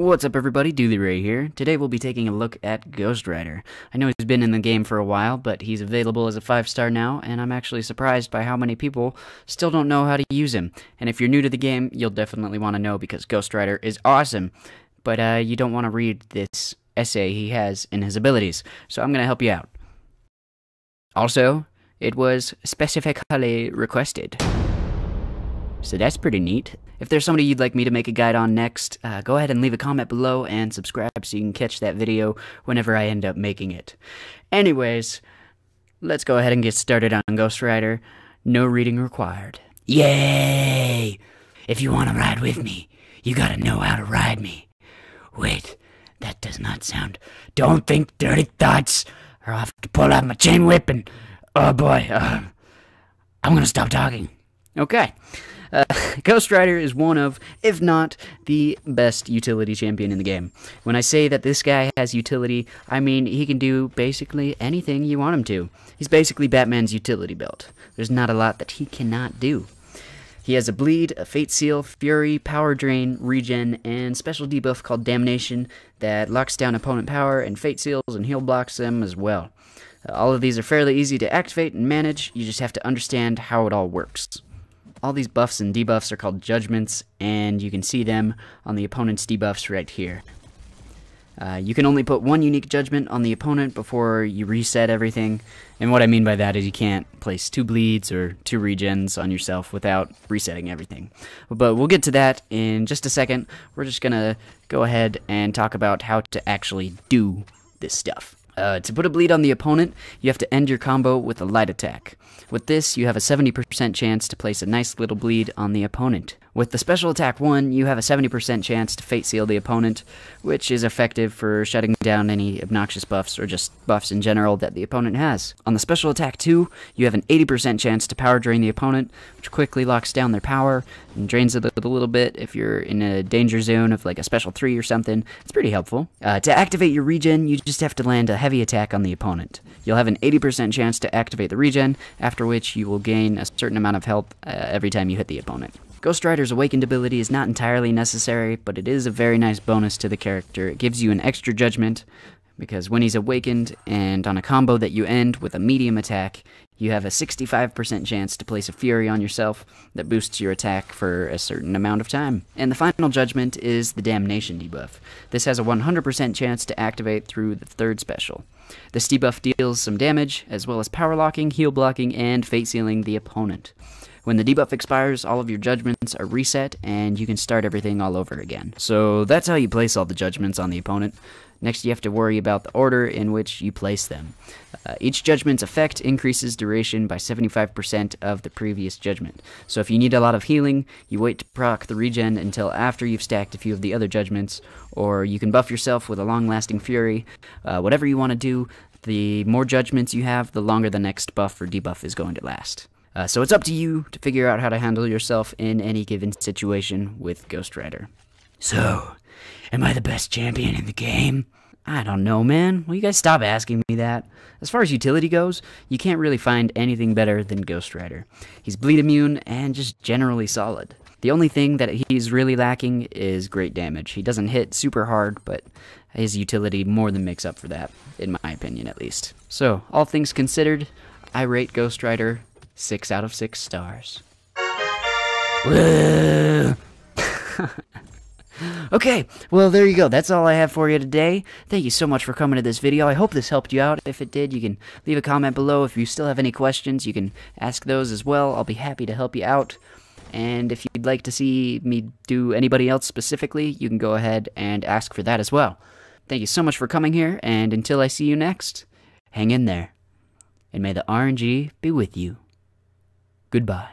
What's up everybody, DoolieRay here. Today we'll be taking a look at Ghost Rider. I know he's been in the game for a while, but he's available as a 5-star now, and I'm actually surprised by how many people still don't know how to use him. And if you're new to the game, you'll definitely want to know because Ghost Rider is awesome. But you don't want to read this essay he has in his abilities, so I'm going to help you out. Also, it was specifically requested. So that's pretty neat. If there's somebody you'd like me to make a guide on next, go ahead and leave a comment below and subscribe so you can catch that video whenever I end up making it. Anyways, let's go ahead and get started on Ghost Rider. No reading required. Yay! If you want to ride with me, you gotta know how to ride me. Wait, that does not sound... Don't think dirty thoughts, or I'll have to pull out my chain whip and... Oh boy, I'm gonna stop talking. Okay. Ghost Rider is one of, if not, the best utility champion in the game. When I say that this guy has utility, I mean he can do basically anything you want him to. He's basically Batman's utility belt. There's not a lot that he cannot do. He has a bleed, a fate seal, fury, power drain, regen, and special debuff called damnation that locks down opponent power and fate seals and heal blocks them as well. All of these are fairly easy to activate and manage, you just have to understand how it all works. All these buffs and debuffs are called judgments, and you can see them on the opponent's debuffs right here. You can only put one unique judgment on the opponent before you reset everything, and what I mean by that is you can't place 2 bleeds or 2 regens on yourself without resetting everything. But we'll get to that in just a second. We're just gonna go ahead and talk about how to actually do this stuff. To put a bleed on the opponent, you have to end your combo with a light attack. With this, you have a 70% chance to place a nice little bleed on the opponent. With the special attack 1, you have a 70% chance to fate seal the opponent, which is effective for shutting down any obnoxious buffs or just buffs in general that the opponent has. On the special attack 2, you have an 80% chance to power drain the opponent, which quickly locks down their power and drains it a little bit if you're in a danger zone of like a special 3 or something. It's pretty helpful. To activate your regen, you just have to land a heavy attack on the opponent. You'll have an 80% chance to activate the regen, after which you will gain a certain amount of health every time you hit the opponent. Ghost Rider's Awakened ability is not entirely necessary, but it is a very nice bonus to the character. It gives you an extra judgment, because when he's awakened, and on a combo that you end with a medium attack, you have a 65% chance to place a Fury on yourself that boosts your attack for a certain amount of time. And the final judgment is the Damnation debuff. This has a 100% chance to activate through the 3rd special. This debuff deals some damage, as well as power locking, heal blocking, and fate sealing the opponent. When the debuff expires, all of your judgments are reset, and you can start everything all over again. So that's how you place all the judgments on the opponent. Next, you have to worry about the order in which you place them. Each judgment's effect increases duration by 75% of the previous judgment. So if you need a lot of healing, you wait to proc the regen until after you've stacked a few of the other judgments, or you can buff yourself with a long-lasting fury. Whatever you want to do, the more judgments you have, the longer the next buff or debuff is going to last. So it's up to you to figure out how to handle yourself in any given situation with Ghost Rider. So, am I the best champion in the game? I don't know, man. Will you guys stop asking me that? As far as utility goes, you can't really find anything better than Ghost Rider. He's bleed immune and just generally solid. The only thing that he's really lacking is great damage. He doesn't hit super hard, but his utility more than makes up for that, in my opinion at least. So, all things considered, I rate Ghost Rider 6 out of 6 stars. Woo! Okay, well there you go. That's all I have for you today. Thank you so much for coming to this video. I hope this helped you out. If it did, you can leave a comment below. If you still have any questions, you can ask those as well. I'll be happy to help you out. And if you'd like to see me do anybody else specifically, you can go ahead and ask for that as well. Thank you so much for coming here, and until I see you next, hang in there. And may the RNG be with you. Goodbye.